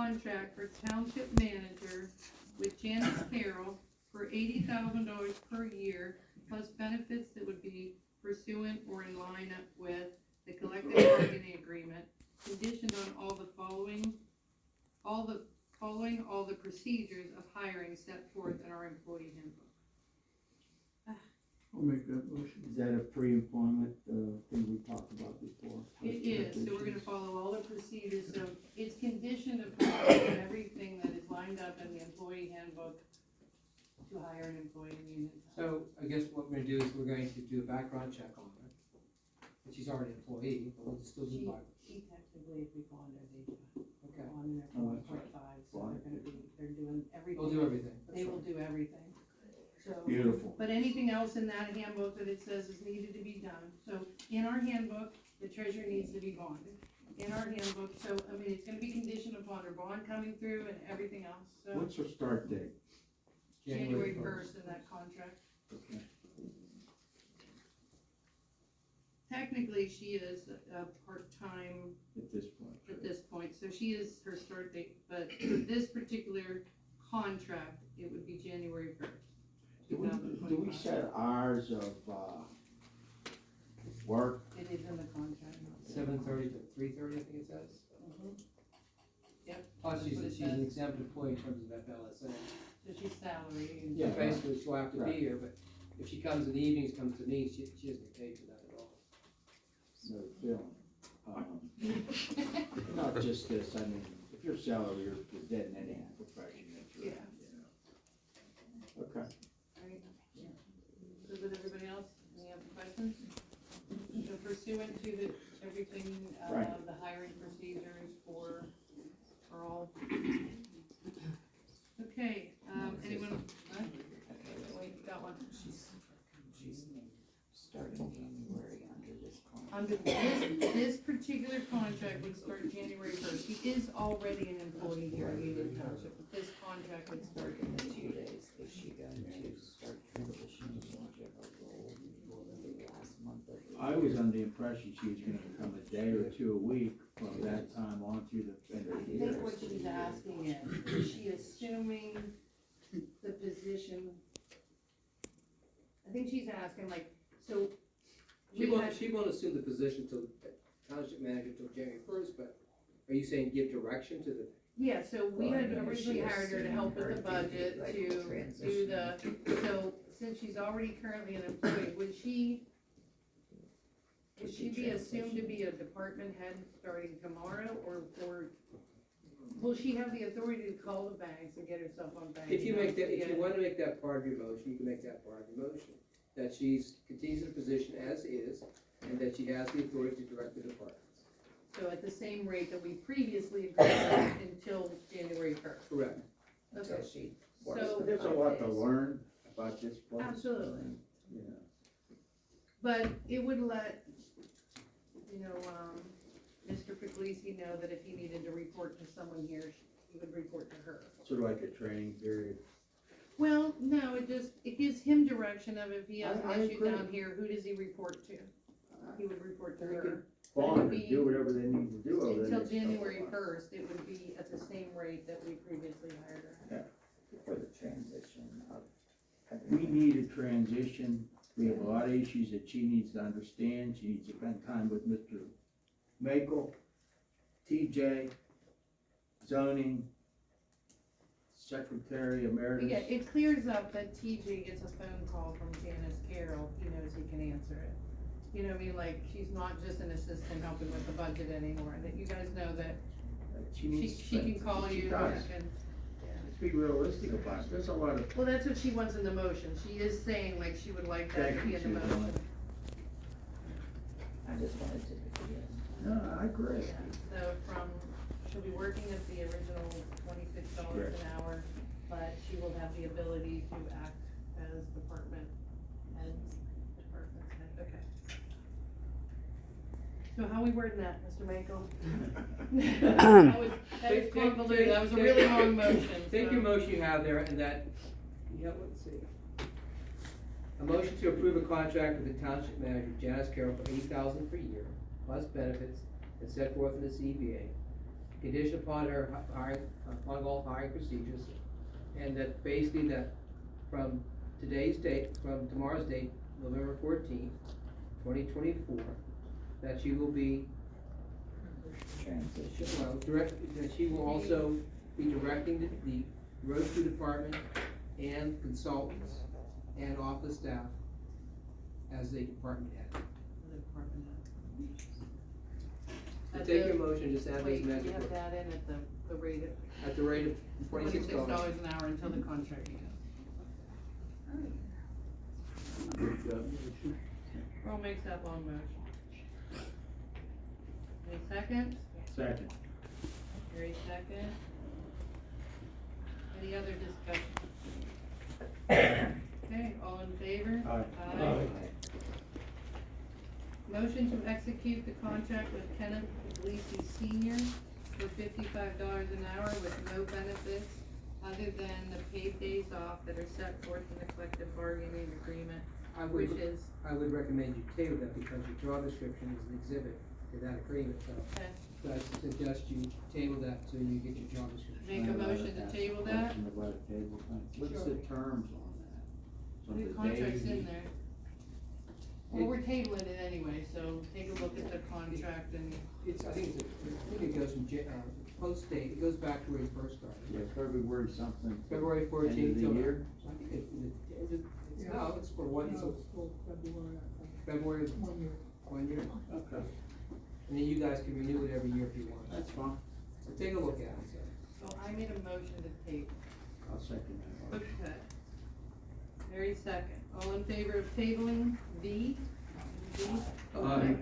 contract for Township Manager with Janice Carroll for $80,000 per year, plus benefits that would be pursuant or in line up with the collective bargaining agreement, conditioned on all the procedures of hiring set forth in our employee handbook. I'll make that motion. Is that a pre-employment, thing we talked about before? It is, so we're gonna follow all the procedures, so it's conditioned upon everything that is lined up in the employee handbook to hire an employee in union. So I guess what we're gonna do is we're going to do a background check on her. And she's already an employee, but we'll still do background. She technically, if we go on there, they do. Okay. On there for 1.5, so they're doing everything. We'll do everything. They will do everything, so. Beautiful. But anything else in that handbook that it says is needed to be done, so in our handbook, the treasurer needs to be bonded. In our handbook, so, I mean, it's gonna be conditioned upon her bond coming through and everything else, so. What's her start date? January 1st in that contract. Okay. Technically, she is a part-time At this point. at this point, so she is her start date, but for this particular contract, it would be January 1st. Do we set hours of, work? It is in the contract. 7:30 to 3:30, I think it says. Yep. Plus, That's what it she's an says. exempt employee in terms of FLSA. So she's salary and. So Yeah. basically, she'll have to be Right. here, but if she comes in the evenings, comes to me, she doesn't get paid for that at all. No feeling. Not just this, I mean, if you're salary, you're dead in any profession. That's right. Yeah. Okay. Alright. Good with everybody else? Any other questions? So pursuant to the, everything, Right. the hiring procedures for all. Okay, anyone, huh? Wait, got one. She's starting January under this contract. Under this particular contract would start January 1st. She is already an employee here in Union Township, but this contract would start in the 2 days. Is she going to start transitioning into her role before the last month of the I was under the impression she was gonna become a day or two a week from that time on through the end I of the year. think what she's asking is she assuming the position? I think she's asking like, so. She we won't, had- she won't assume the position till Township Manager till January 1st, but are you saying give direction to the? Yeah, so we Well, I had mean, originally she hired her to assumed help with her the to budget, like to do transition. so since she's already currently an employee, would she be assumed to be a department head starting tomorrow, or will she have the authority to call the banks and get herself on bank? If you make that, if Yeah. you wanna make that part of your motion, you can make that part of your motion. That she's, continues in the position as is, and that she has the authority to direct the departments. So at the same rate that we previously agreed on until January 1st. Correct. until Okay. she works So- the There's a 5 lot to days. learn about this place. Absolutely. Yeah. But it would let, Mr. Puglisi know that if he needed to report to someone here, he would report to her. Sort of like a training period. Well, no, it gives him direction of if he has I an issue agree. down here, who does he report to? He would report to They her. could bond and do whatever they need to do over the Until next couple of January months. 1st, it would be at the same rate that we previously hired her at. For the transition of. We need a transition. We have a lot of issues that she needs to understand. She needs to spend time with Mr. Makel, TJ, zoning, secretary But emeritus. yeah, it clears up that TJ gets a phone call from Janice Carroll, he knows he can answer it. You know what I mean, like, she's not just an assistant helping with the budget anymore, that you guys know that She she needs to can spend- call she you, does. and, Let's be realistic about it. There's a lot of, well, that's what she wants in the motion, she is saying like she would like that to Thank be you, in the Suzanne. motion. I just wanted to begin. no, I agree. So she'll be working at the original $26 an hour, but she will have the ability to act as department head. Okay. So how we wording that, Mr. Makel? That was Take- convoluted, that was a take- really take- long motion, Take so- your motion you have there, and that, let's see. A motion to approve a contract with the Township Manager, Janice Carroll, for $80,000 per year, plus benefits, as set forth in the CBA, condition upon her hiring, upon all hiring procedures, and that basically that from today's date, from tomorrow's date, November 14th, 2024, that she will be, Transition. well, that she will also be directing the road crew department and consultants and office staff as a department head. So At take the- your motion, just add those Wait, you magic have words. that in at the rate of At the rate of $26. $26 an hour until the contract begins. Earl makes that long motion. Any second? Second. Gary second. Any other discussion? Okay, all in favor? Aye. Motion to execute the contract with Kenneth Gleason Senior for $55 an hour with no benefits other than the paid days off that are set forth in the collective bargaining agreement, I which would, is, I would recommend you table that because your job description is an exhibit to that agreement, so. okay, So I suggest you table that till you get your job description. make a motion to table that. What's the terms on that? So The the contract's days- in there. Well, we're tabling it anyway, so take a look at the contract and, It's, I think it goes from, post date, it goes back to where you first started. Yeah, February something. February 14th End of till. the year? I think no, it's for one, it's February, 1 year. Okay, And then you guys can renew it every year if you want. that's fine. So take a look at it, so. so I made a motion to table. I'll second that motion. Okay. Mary second. All in favor of tabling V? V? Aye. Okay.